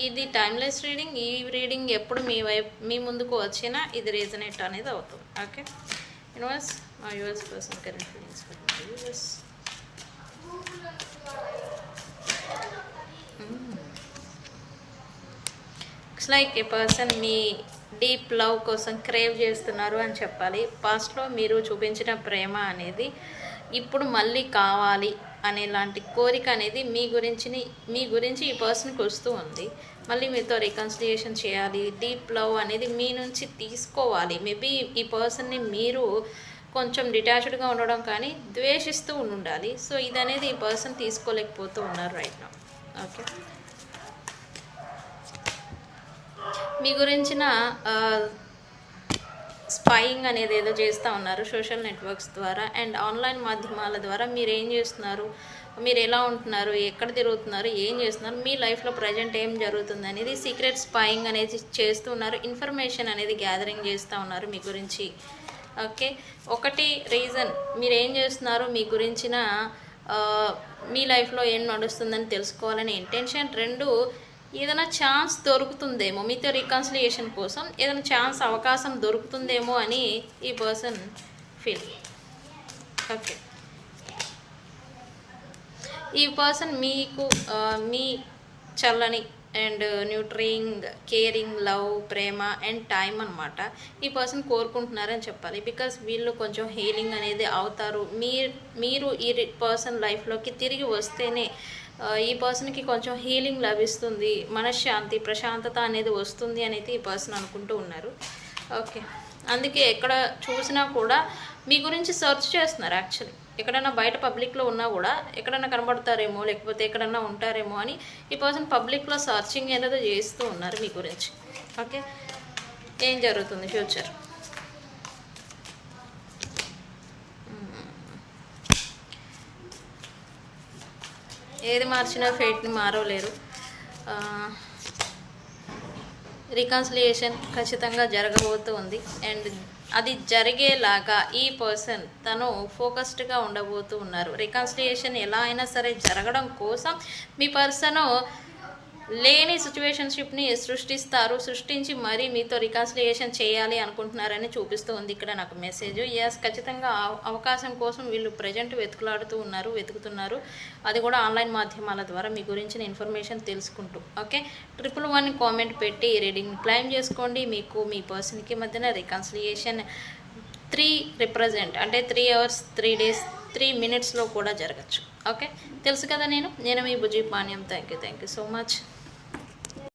ఇది timeless reading. ఈ reading ఎప్పుడు మీ ముందుకు వచ్చినా ఇది రీజనేట్ అనేది అవుతుంది. ఓకే యూనివర్స్, మా US person current feelings for my US. It's like A person me deep love కోసం క్రేవ్ చేస్తున్నారు అని చెప్పాలి. పాస్ట్లో మీరు చూపించిన ప్రేమ అనేది ఇప్పుడు మళ్ళీ కావాలి అనేలాంటి కోరిక అనేది మీ గురించి ఈ పర్సన్కి వస్తూ ఉంది. మళ్ళీ మీతో రికన్సిలియేషన్ చేయాలి, డీప్ లవ్ అనేది మీ నుంచి తీసుకోవాలి. మేబీ ఈ పర్సన్ని మీరు కొంచెం డిటాచ్డ్గా ఉండడం కానీ ద్వేషిస్తూ ఉండాలి. సో ఇది అనేది ఈ పర్సన్ తీసుకోలేకపోతూ ఉన్నారు రైట్ నౌ. ఓకే, మీ గురించిన స్పైయింగ్ అనేది ఏదో చేస్తూ ఉన్నారు సోషల్ నెట్వర్క్స్ ద్వారా అండ్ ఆన్లైన్ మాధ్యమాల ద్వారా. మీరు ఏం చేస్తున్నారు, మీరు ఎలా ఉంటున్నారు, ఎక్కడ తిరుగుతున్నారు, ఏం చేస్తున్నారు, మీ లైఫ్లో ప్రజెంట్ ఏం జరుగుతుంది అనేది సీక్రెట్ స్పైయింగ్ అనేది చేస్తూ ఉన్నారు. ఇన్ఫర్మేషన్ అనేది గ్యాదరింగ్ చేస్తూ ఉన్నారు మీ గురించి. ఓకే, ఒకటి రీజన్ మీరు ఏం చేస్తున్నారు, మీ గురించిన మీ లైఫ్లో ఏం నడుస్తుందని తెలుసుకోవాలనే ఇంటెన్షన్. రెండు, ఏదైనా ఛాన్స్ దొరుకుతుందేమో మీతో రికన్సిలియేషన్ కోసం, ఏదైనా ఛాన్స్ అవకాశం దొరుకుతుందేమో అని ఈ పర్సన్ ఫీల్. ఓకే, ఈ పర్సన్ మీకు మీ చల్లని అండ్ న్యూట్రింగ్, కేరింగ్, లవ్, ప్రేమ అండ్ టైం అనమాట ఈ పర్సన్ కోరుకుంటున్నారని చెప్పాలి. బికాస్ వీళ్ళు కొంచెం హీలింగ్ అనేది అవుతారు. మీరు ఈ పర్సన్ లైఫ్లోకి తిరిగి వస్తేనే ఈ పర్సన్కి కొంచెం హీలింగ్ లభిస్తుంది, మనశ్శాంతి, ప్రశాంతత అనేది వస్తుంది అనేది ఈ పర్సన్ అనుకుంటూ ఉన్నారు. ఓకే, అందుకే ఎక్కడ చూసినా కూడా మీ గురించి సెర్చ్ చేస్తున్నారు. యాక్చువల్లీ ఎక్కడైనా బయట పబ్లిక్లో ఉన్నా కూడా ఎక్కడైనా కనబడతారేమో లేకపోతే ఎక్కడన్నా ఉంటారేమో అని ఈ పర్సన్ పబ్లిక్లో సర్చింగ్ ఏదో చేస్తూ ఉన్నారు మీ గురించి. ఓకే, ఏం జరుగుతుంది ఫ్యూచర్? ఏది మార్చినా ఫేట్ని మారవలేరు. రికన్సిలియేషన్ ఖచ్చితంగా జరగబోతూ ఉంది అండ్ అది జరిగేలాగా ఈ పర్సన్ తను ఫోకస్డ్గా ఉండబోతూ ఉన్నారు. రికన్సిలియేషన్ ఎలా అయినా సరే జరగడం కోసం మీ పర్సను లేని సిచ్యువేషన్షిప్ని సృష్టించి మరీ మీతో రికన్సిలియేషన్ చేయాలి అనుకుంటున్నారని చూపిస్తూ ఉంది ఇక్కడ నాకు మెసేజ్. ఎస్, ఖచ్చితంగా అవకాశం కోసం వీళ్ళు ప్రజెంట్ వెతుకుతున్నారు. అది కూడా ఆన్లైన్ మాధ్యమాల ద్వారా మీ గురించిన ఇన్ఫర్మేషన్ తెలుసుకుంటూ. ఓకే, 111 కామెంట్ పెట్టి రీడింగ్ క్లైమ్ చేసుకోండి. మీకు మీ పర్సన్కి మధ్యన రికన్సిలియేషన్ 3 రిప్రజెంట్ అంటే 3 hours 3 days 3 minutesలో కూడా జరగచ్చు. ఓకే, తెలుసు కదా నేను మీ Bujji Panyam. Thank you so much.